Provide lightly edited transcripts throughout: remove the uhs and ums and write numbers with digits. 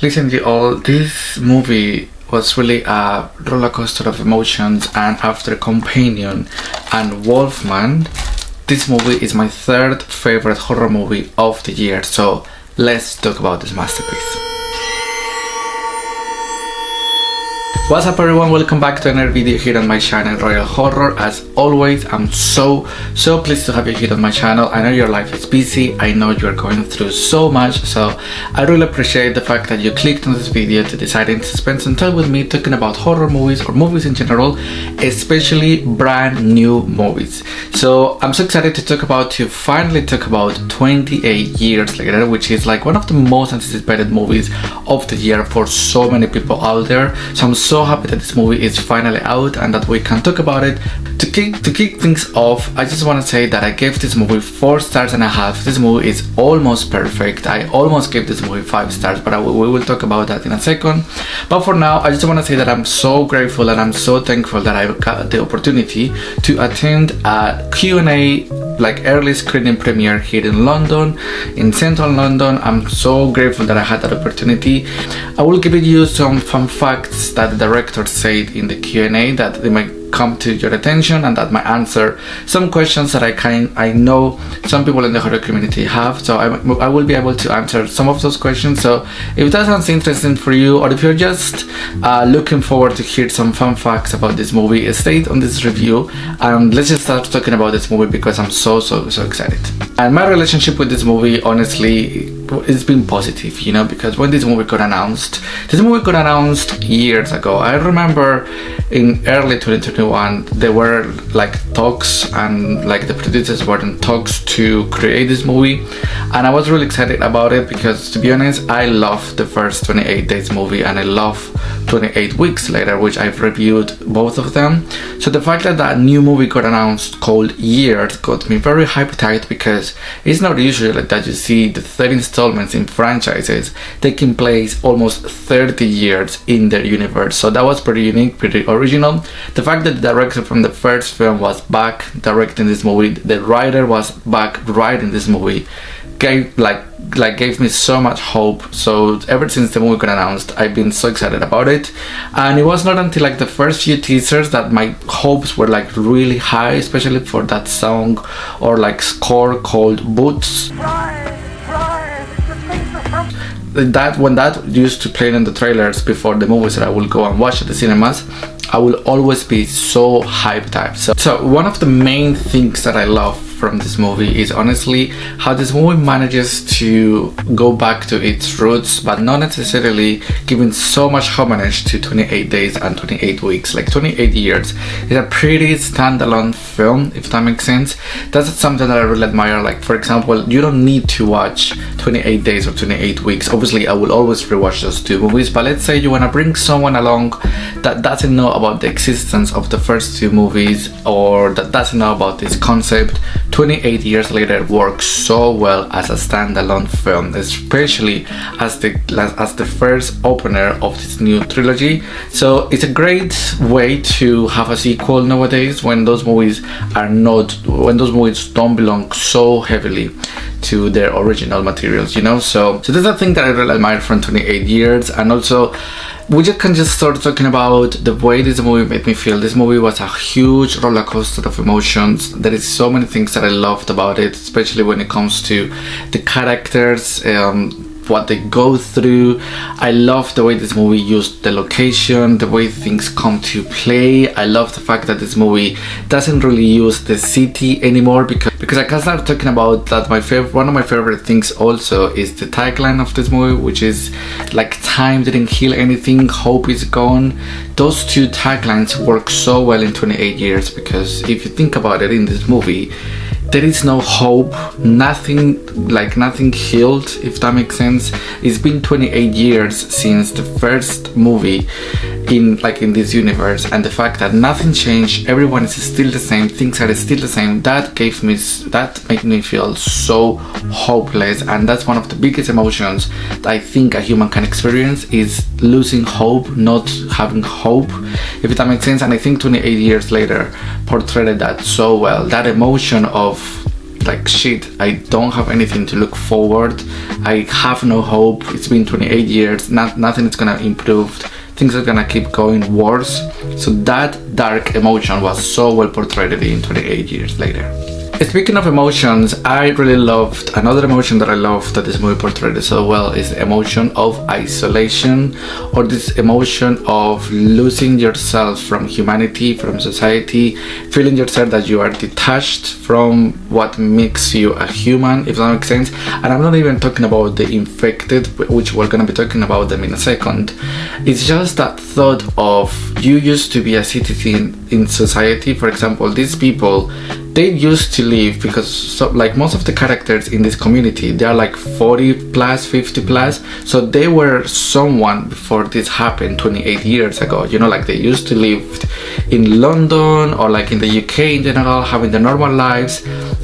Listen, you all, this movie was really a roller coaster of emotions, and after Companion and Wolfman, this movie is my third favorite horror movie of the year. So let's talk about this masterpiece. What's up everyone, welcome back to another video here on my channel Royal Horror. As always, I'm so pleased to have you here on my channel. I know your life is busy, I know you're going through so much, so I really appreciate the fact that you clicked on this video to deciding to spend some time with me talking about horror movies or movies in general, especially brand new movies. So I'm so excited to finally talk about 28 Years Later, which is like one of the most anticipated movies of the year for so many people out there. So I'm so happy that this movie is finally out and that we can talk about it. To kick things off, I just want to say that I gave this movie 4.5 stars. This movie is almost perfect. I almost gave this movie 5 stars, but we will talk about that in a second. But for now, I just want to say that I'm so grateful and I'm so thankful that I got the opportunity to attend a Q&A, like early screening premiere here in London, in central London. I'm so grateful that I had that opportunity. I will give you some fun facts that the director said in the Q&A that they might come to your attention and that might answer some questions that I know some people in the horror community have. So I will be able to answer some of those questions. So if that sounds interesting for you, or if you're just looking forward to hear some fun facts about this movie, stay on this review and let's just start talking about this movie because I'm so excited. And my relationship with this movie, honestly, it's been positive, you know, because when this movie got announced years ago. I remember in early 2021 there were like talks, and like the producers were in talks to create this movie, and I was really excited about it because, to be honest, I love the first 28 Days movie and I love 28 Weeks Later, which I've reviewed both of them. So the fact that that new movie got announced called Years got me very hyped because it's not usually that you see the third installments in franchises taking place almost 30 years in their universe. So that was pretty unique, pretty original. The fact that the director from the first film was back directing this movie, the writer was back writing this movie, gave me so much hope. So ever since the movie got announced, I've been so excited about it. And it was not until like the first few teasers that my hopes were like really high, especially for that song or like score called Boots. That when that used to play in the trailers before the movies that I will go and watch at the cinemas, I will always be so hyped up. So one of the main things that I love from this movie is honestly how this movie manages to go back to its roots, but not necessarily giving so much homage to 28 Days and 28 Weeks. Like 28 Years is a pretty standalone film, if that makes sense. That's something that I really admire. Like, for example, you don't need to watch 28 Days or 28 Weeks. Obviously, I will always rewatch those two movies, but let's say you want to bring someone along that doesn't know about the existence of the first two movies, or that doesn't know about this concept. 28 Years Later works so well as a standalone film, especially as the first opener of this new trilogy. So it's a great way to have a sequel nowadays when those movies don't belong so heavily to their original materials, you know. So that's a thing that I really admire from 28 Years. And also, we just can just start talking about the way this movie made me feel. This movie was a huge roller coaster of emotions. There is so many things that I loved about it, especially when it comes to the characters, what they go through. I love the way this movie used the location, the way things come to play. I love the fact that this movie doesn't really use the city anymore, because I can start talking about that. One of my favorite things also is the tagline of this movie, which is like, time didn't heal anything, hope is gone. Those two taglines work so well in 28 Years, because if you think about it, in this movie there is no hope, nothing healed, if that makes sense. It's been 28 years since the first movie in this universe, and the fact that nothing changed, everyone is still the same, things are still the same, that made me feel so hopeless. And that's one of the biggest emotions that I think a human can experience, is losing hope, not having hope, if that makes sense. And I think 28 Years Later portrayed that so well, that emotion of like, shit, I don't have anything to look forward, I have no hope, it's been 28 years, nothing is gonna improve, things are gonna keep going worse. So that dark emotion was so well portrayed in 28 years later. Speaking of emotions, I really loved, another emotion that I love that this movie portrayed so well is the emotion of isolation, or this emotion of losing yourself from humanity, from society, feeling yourself that you are detached from what makes you a human, if that makes sense. And I'm not even talking about the infected, which we're gonna be talking about them in a second. It's just that thought of you used to be a citizen in society. For example, these people, they used to live, because like most of the characters in this community, they are like 40 plus, 50 plus, so they were someone before this happened 28 years ago, you know, like they used to live in London or like in the UK in general, having their normal lives.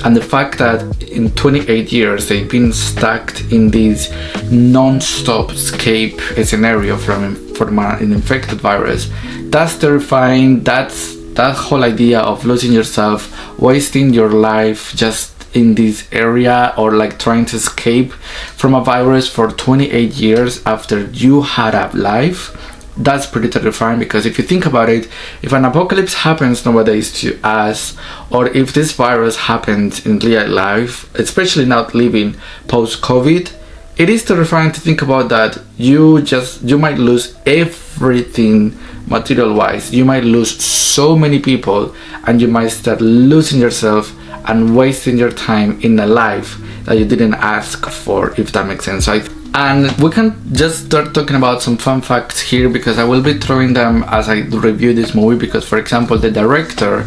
And the fact that in 28 years they've been stuck in this non-stop escape scenario from an infected virus, that's terrifying. That whole idea of losing yourself, wasting your life just in this area, or like trying to escape from a virus for 28 years after you had a life, that's pretty terrifying. Because if you think about it, if an apocalypse happens nowadays to us, or if this virus happens in real life, especially not living post-COVID, it is terrifying to think about that you might lose everything material wise, you might lose so many people, and you might start losing yourself and wasting your time in a life that you didn't ask for, if that makes sense. And we can just start talking about some fun facts here, because I will be throwing them as I review this movie. Because, for example, the director,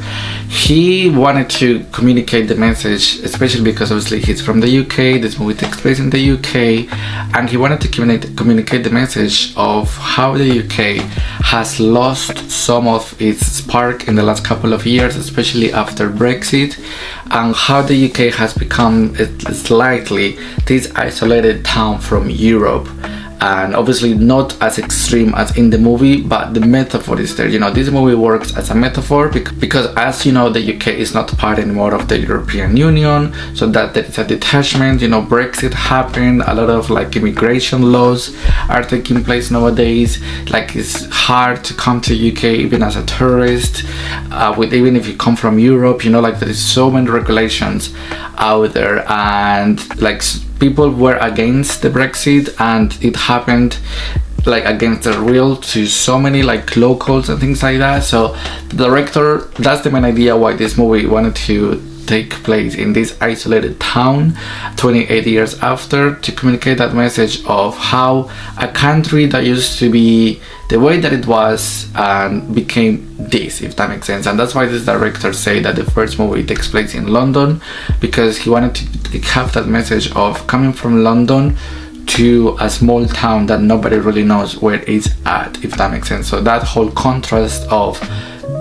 he wanted to communicate the message, especially because obviously he's from the UK, this movie takes place in the UK, and he wanted to communicate the message of how the UK has lost some of its spark in the last couple of years, especially after Brexit, and how the UK has become slightly this isolated town from Europe. And obviously not as extreme as in the movie, but the metaphor is there. You know, this movie works as a metaphor because, as you know, the UK is not part anymore of the European Union, so that there is a detachment. You know, Brexit happened, a lot of like immigration laws are taking place nowadays. Like, it's hard to come to UK even as a tourist, even if you come from Europe, you know, like there is so many regulations out there, and like people were against the Brexit, and it happened like against their will to so many like locals and things like that. So the director, that's the main idea why this movie wanted to take place in this isolated town 28 years after, to communicate that message of how a country that used to be the way that it was and became this, if that makes sense. And that's why this director say that the first movie takes place in London, because he wanted to have that message of coming from London to a small town that nobody really knows where it's at, if that makes sense. So that whole contrast of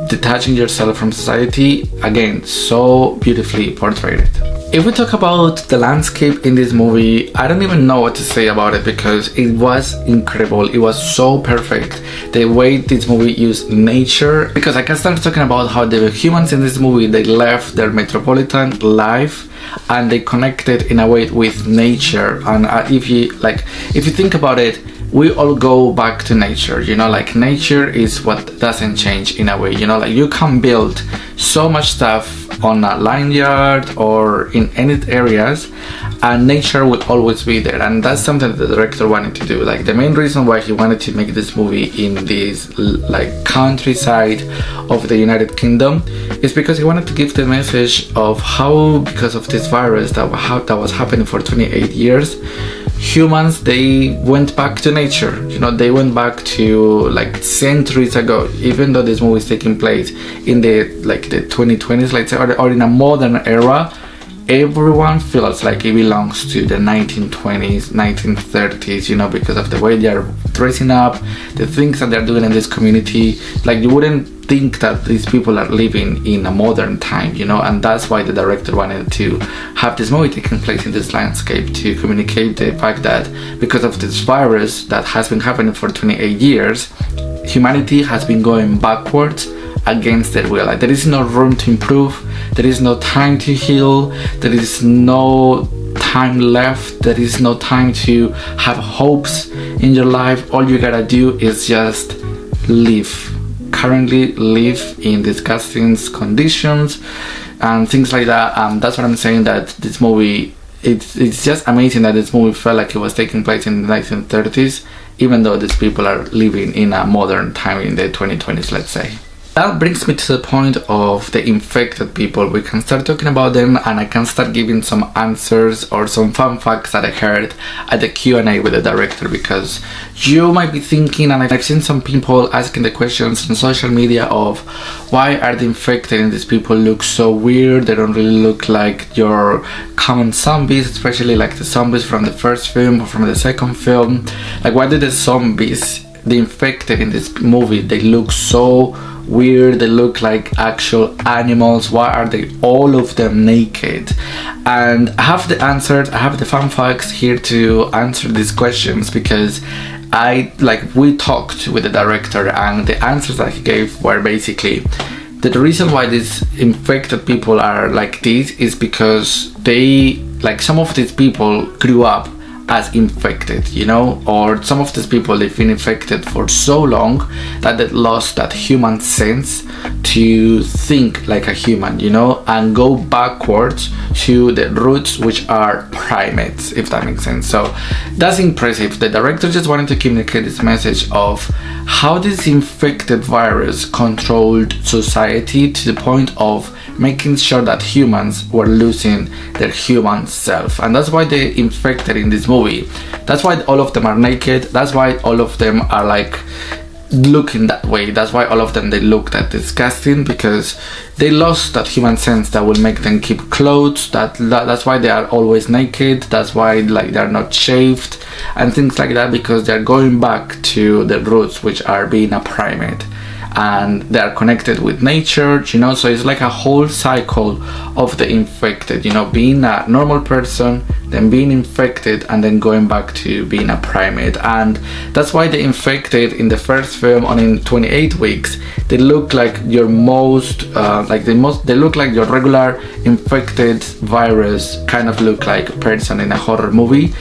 detaching yourself from society, again, so beautifully portrayed. If we talk about the landscape in this movie, I don't even know what to say about it, because it was incredible. It was so perfect, the way this movie used nature. Because I can start talking about how the humans in this movie, they left their metropolitan life and they connected in a way with nature. And if you think about it, we all go back to nature, you know, like nature is what doesn't change in a way, you know, like you can build so much stuff on a lanyard or in any areas, and nature will always be there. And that's something that the director wanted to do. Like, the main reason why he wanted to make this movie in this like countryside of the United Kingdom is because he wanted to give the message of how, because of this virus that was happening for 28 years, humans, they went back to nature, you know, they went back to like centuries ago. Even though this movie is taking place in the 2020s, let's say, or in a modern era, everyone feels like it belongs to the 1920s, 1930s, you know, because of the way they are dressing up, the things that they're doing in this community. Like, you wouldn't think that these people are living in a modern time, you know. And that's why the director wanted to have this movie taking place in this landscape, to communicate the fact that because of this virus that has been happening for 28 years, humanity has been going backwards against their will. Like, there is no room to improve, there is no time to heal, there is no time left, there is no time to have hopes in your life. All you gotta do is just live, currently live in disgusting conditions and things like that. That's what I'm saying, that this movie, it's just amazing that this movie felt like it was taking place in the 1930s, even though these people are living in a modern time in the 2020s, let's say. That brings me to the point of the infected people. We can start talking about them, and I can start giving some answers or some fun facts that I heard at the Q&A with the director, because you might be thinking, and I've seen some people asking the questions on social media of why are the infected and these people look so weird, they don't really look like your common zombies, especially like the zombies from the first film or from the second film. Like, why did the zombies, the infected in this movie, they look so weird, they look like actual animals? Why are they all of them naked? And I have the answers, I have the fun facts here to answer these questions, because we talked with the director, and the answers that he gave were basically that the reason why these infected people are like this is because they, like, some of these people grew up as infected, you know, or some of these people, they've been infected for so long that they lost that human sense to think like a human, you know, and go backwards to the roots, which are primates, if that makes sense. So that's impressive. The director just wanted to communicate this message of how this infected virus controlled society to the point of making sure that humans were losing their human self. And that's why they infected in this movie. That's why all of them are naked. That's why all of them are like looking that way. That's why all of them, they look that disgusting, because they lost that human sense that will make them keep clothes. That's why they are always naked. That's why, like, they're not shaved and things like that, because they're going back to the roots, which are being a primate, and they are connected with nature, you know. So it's like a whole cycle of the infected, you know, being a normal person, then being infected, and then going back to being a primate. And that's why the infected in the first film, on in 28 weeks, they look like your most they look like your regular infected virus kind of look like a person in a horror movie.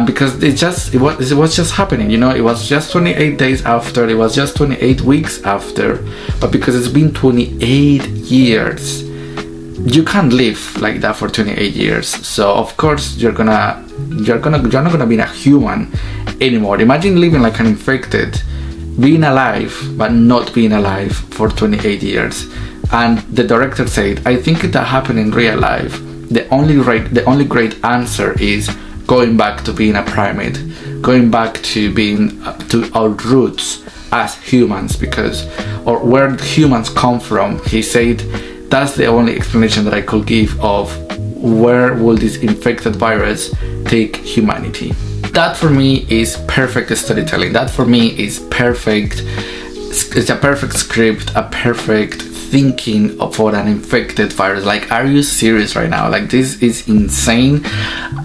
Because it was just happening, you know. It was just 28 days after, it was just 28 weeks after, but because it's been 28 years, you can't live like that for 28 years. So of course you're not gonna be a human anymore. Imagine living like an infected, being alive but not being alive for 28 years. And the director said, I think that happened in real life. The only great answer is going back to being a primate, going back to being to our roots as humans, or where humans come from. He said that's the only explanation that I could give of where will this infected virus take humanity. That for me is perfect storytelling. That for me is perfect. It's a perfect script, a perfect thinking for an infected virus. Like, are you serious right now? Like, this is insane.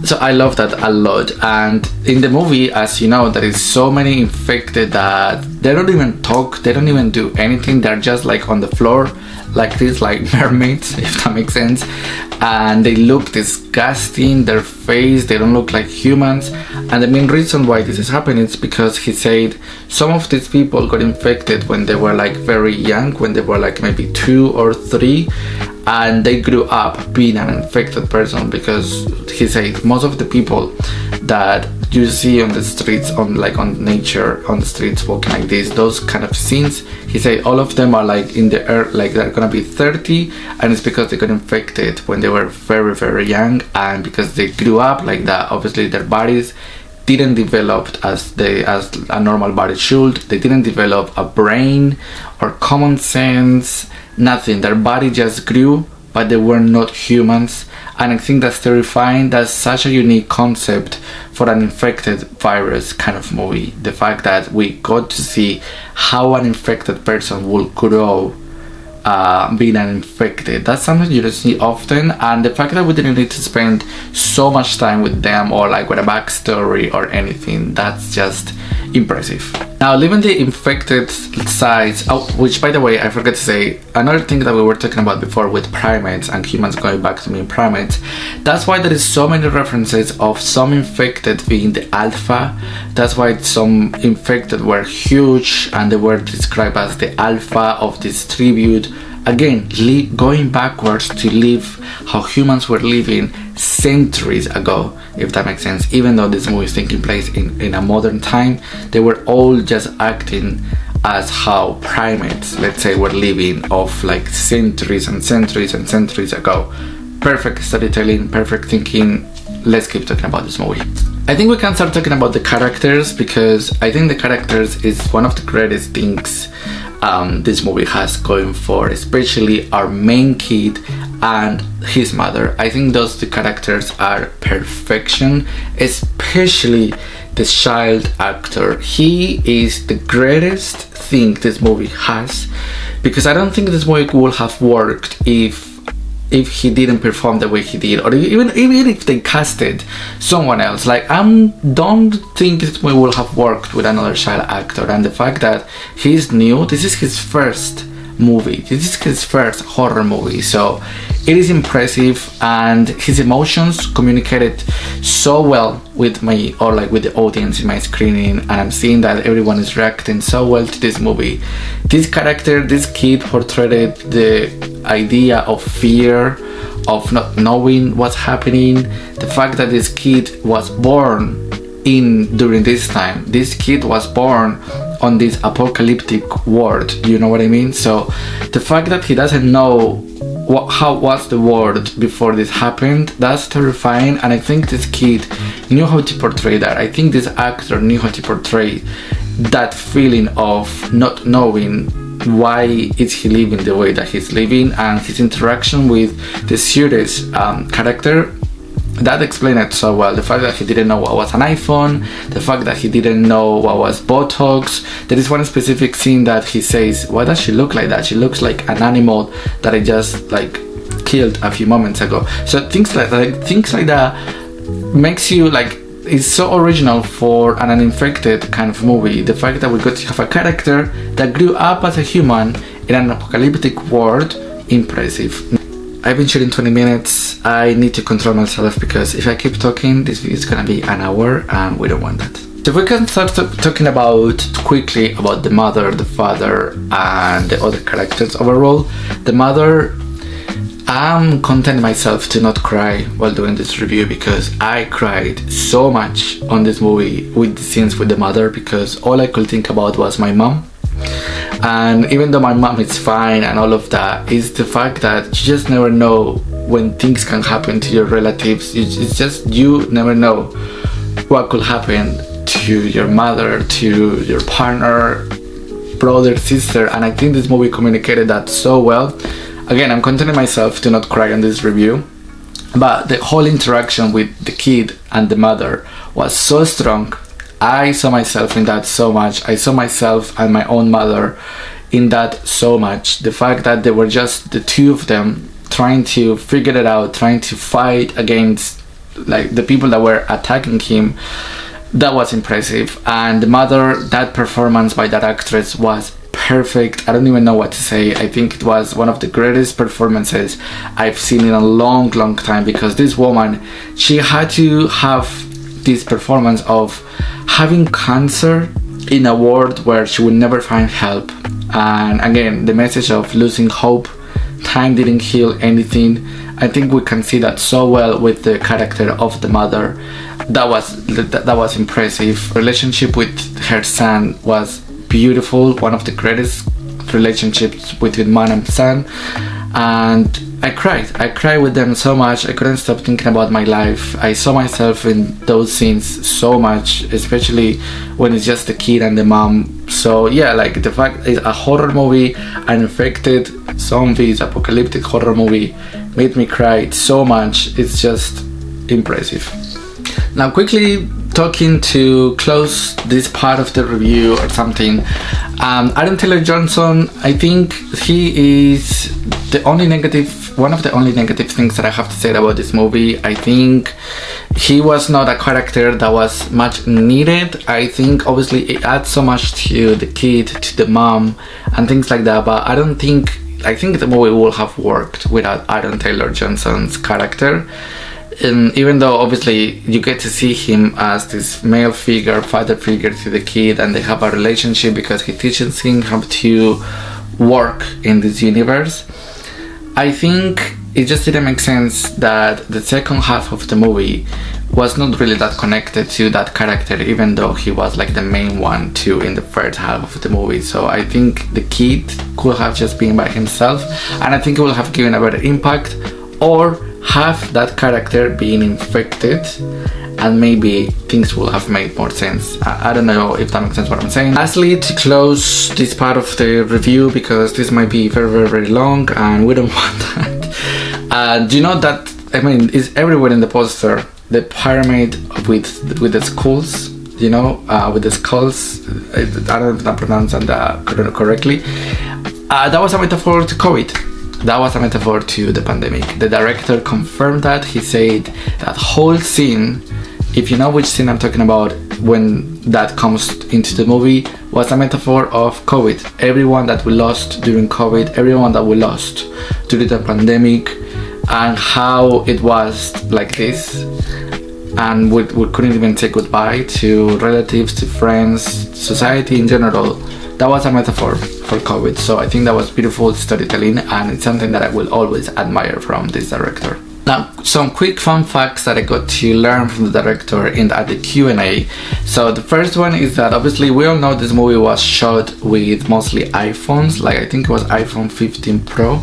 So I love that a lot. And in the movie, as you know, there is so many infected that they don't even talk, they don't even do anything. They're just like on the floor like this, like mermaids, if that makes sense. And they look disgusting, their face, they don't look like humans. And the main reason why this is happening is because he said some of these people got infected when they were like very young, when they were like maybe 2 or 3, and they grew up being an infected person. Because he said most of the people that you see on the streets, on the streets walking like this, those kind of scenes, he said all of them are like in the air, like they're gonna be 30, and it's because they got infected when they were very, very young. And because they grew up like that, obviously their bodies didn't develop as a normal body should. They didn't develop a brain or common sense, nothing. Their body just grew, but they were not humans. And I think that's terrifying. That's such a unique concept for an infected virus kind of movie. The fact that we got to see how an infected person will grow being an infected. That's something you don't see often. And the fact that we didn't need to spend so much time with them or like with a backstory or anything, that's just impressive. Now, leaving the infected sides, which by the way, I forgot to say, another thing that we were talking about before with primates and humans going back to being primates, that's why there is so many references of some infected being the alpha. That's why some infected were huge and they were described as the alpha of this tribute. Again, going backwards to live how humans were living centuries ago, if that makes sense. Even though this movie is taking place in a modern time, they were all just acting as how primates, let's say, were living of like centuries and centuries and centuries ago. Perfect storytelling, perfect thinking. Let's keep talking about this movie. I think we can start talking about the characters, because I think the characters is one of the greatest things this movie has going for, especially our main kid and his mother. I think those two characters are perfection, especially the child actor. He is the greatest thing this movie has, because I don't think this movie would have worked if he didn't perform the way he did, or even if they casted someone else. Like, I don't think this movie will have worked with another child actor. And the fact that he's new, this is his first movie, this is his first horror movie, so it is impressive, and his emotions communicated so well with me, or like with the audience in my screening, and I'm seeing that everyone is reacting so well to this movie. This character, this kid, portrayed the idea of fear, of not knowing what's happening. The fact that this kid was born during this time, this kid was born on this apocalyptic world, you know what I mean? So the fact that he doesn't know how was the world before this happened, that's terrifying. And I think this kid knew how to portray that. I think this actor knew how to portray that feeling of not knowing why is he living the way that he's living, and his interaction with the serious character, that explained it so well. The fact that he didn't know what was an iPhone, the fact that he didn't know what was Botox. There is one specific scene that he says, why does she look like that? She looks like an animal that I just like killed a few moments ago. So things like that makes you like, it's so original for an uninfected kind of movie. The fact that we got to have a character that grew up as a human in an apocalyptic world, impressive. I've been shooting 20 minutes. I need to control myself, because if I keep talking, this video is gonna be an hour and we don't want that. So if we can start talking quickly about the mother, the father, and the other characters overall. The mother, I'm content myself to not cry while doing this review, because I cried so much on this movie with the scenes with the mother, because all I could think about was my mom. And even though my mom is fine and all of that, is the fact that you just never know when things can happen to your relatives. It's just, you never know what could happen to your mother, to your partner, brother, sister. And I think this movie communicated that so well. Again, I'm containing myself to not cry on this review, but the whole interaction with the kid and the mother was so strong. I saw myself in that so much. I saw myself and my own mother in that so much. The fact that they were just the two of them trying to figure it out, trying to fight against like the people that were attacking him, that was impressive. And the mother, that performance by that actress was perfect. I don't even know what to say. I think it was one of the greatest performances I've seen in a long time, because this woman, she had to have this performance of having cancer in a world where she would never find help. And again, the message of losing hope, time didn't heal anything. I think we can see that so well with the character of the mother. That was impressive. Relationship with her son was beautiful, one of the greatest relationships between mom and son. And I cried with them so much. I couldn't stop thinking about my life. I saw myself in those scenes so much, especially when it's just the kid and the mom. So yeah, like the fact it's a horror movie, an infected zombies apocalyptic horror movie, made me cry so much. It's just impressive. Now quickly talking to close this part of the review or something, Aaron Taylor-Johnson, I think he is one of the only negative things that I have to say about this movie. I think he was not a character that was much needed. I think obviously it adds so much to the kid, to the mom, and things like that, but I think the movie would have worked without Aaron Taylor Johnson's character. And even though obviously you get to see him as this male figure, father figure to the kid, and they have a relationship because he teaches him how to work in this universe, I think it just didn't make sense that the second half of the movie was not really that connected to that character, even though he was like the main one too in the first half of the movie. So I think the kid could have just been by himself, and I think it would have given a better impact, or have that character being infected, and maybe things will have made more sense. I don't know if that makes sense what I'm saying. Lastly, to close this part of the review, because this might be very long and we don't want that. Do you know that, I mean, it's everywhere in the poster, the pyramid with the skulls, you know, with the skulls. I don't know if I pronounced that correctly. That was a metaphor to COVID. That was a metaphor to the pandemic. The director confirmed that. He said that whole scene, if you know which scene I'm talking about, when that comes into the movie, was a metaphor of COVID. Everyone that we lost during COVID, everyone that we lost during the pandemic, and how it was like this. And we couldn't even say goodbye to relatives, to friends, society in general. That was a metaphor for COVID. So I think that was beautiful storytelling, and it's something that I will always admire from this director. Now, some quick fun facts that I got to learn from the director at the Q&A. So the first one is that obviously we all know this movie was shot with mostly iPhones, like I think it was iPhone 15 Pro.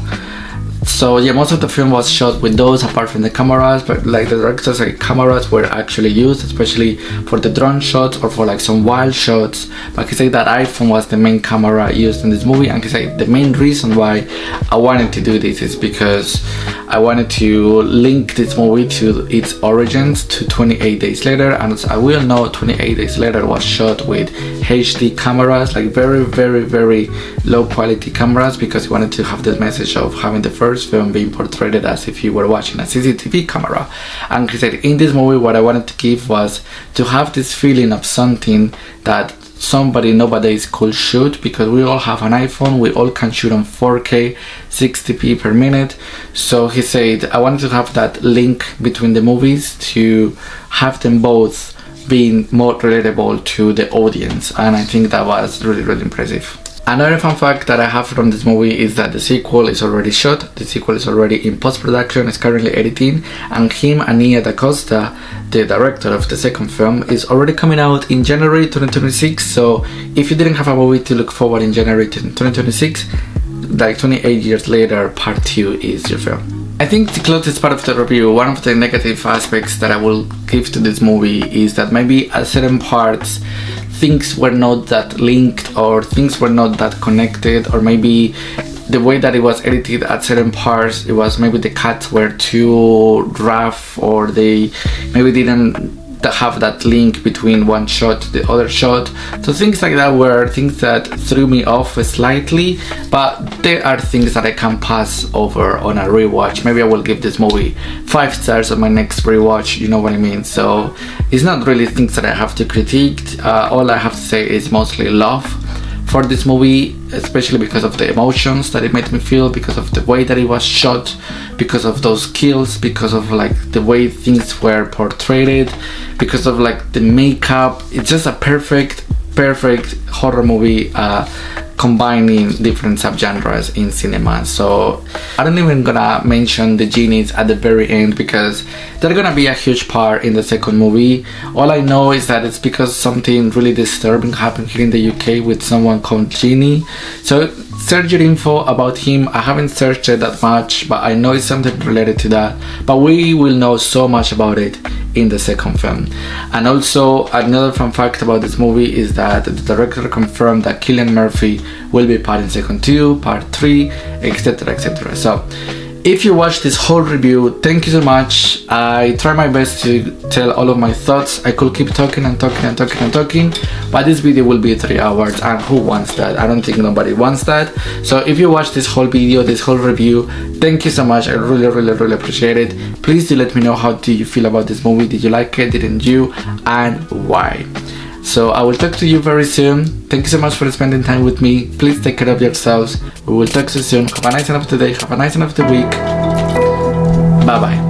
So yeah, most of the film was shot with those, apart from the cameras, but like the director said, cameras were actually used, especially for the drone shots or for like some wild shots. But he said that iPhone was the main camera used in this movie, and he said the main reason why I wanted to do this is because I wanted to link this movie to its origins, to 28 Days Later, and as we all know, 28 Days Later was shot with HD cameras, like very low quality cameras, because he wanted to have this message of having the first film being portrayed as if you were watching a CCTV camera. And he said in this movie what I wanted to give was to have this feeling of something that somebody nowadays could shoot, because we all have an iPhone, we all can shoot on 4K 60p per minute. So he said I wanted to have that link between the movies, to have them both being more relatable to the audience, and I think that was really impressive. Another fun fact that I have from this movie is that the sequel is already shot, the sequel is already in post-production, it's currently editing, and him and Nia Da Costa, the director of the second film, is already coming out in January 2026. So if you didn't have a movie to look forward in January 2026, like 28 years later, part 2 is your film. I think to close this part of the review, one of the negative aspects that I will give to this movie is that maybe at certain parts things were not that linked, or things were not that connected, or maybe the way that it was edited at certain parts, it was maybe the cuts were too rough, or they maybe didn't have that link between one shot to the other shot. So things like that were things that threw me off slightly, but there are things that I can pass over on a rewatch. Maybe I will give this movie 5 stars on my next rewatch, you know what I mean? So it's not really things that I have to critique. All I have to say is mostly love for this movie, especially because of the emotions that it made me feel, because of the way that it was shot, because of those kills, because of like the way things were portrayed, because of like the makeup. It's just a perfect horror movie, combining different subgenres in cinema. So I don't even gonna mention the genies at the very end, because they're gonna be a huge part in the second movie. All I know is that it's because something really disturbing happened here in the UK with someone called Genie. So search your info about him. I haven't searched it that much, but I know it's something related to that. But we will know so much about it in the second film. And also another fun fact about this movie is that the director confirmed that Cillian Murphy will be part in second 2, part 3, etc. So If you watched this whole review, thank you so much. I try my best to tell all of my thoughts. I could keep talking and talking and talking and talking, but this video will be 3 hours, and who wants that? I don't think nobody wants that. So if you watched this whole video, this whole review, thank you so much. I really appreciate it. Please do let me know, how do you feel about this movie? Did you like it? Didn't you? And why? So I will talk to you very soon. Thank you so much for spending time with me. Please take care of yourselves. We will talk so soon. Have a nice end of the day. Have a nice end of the week. Bye bye.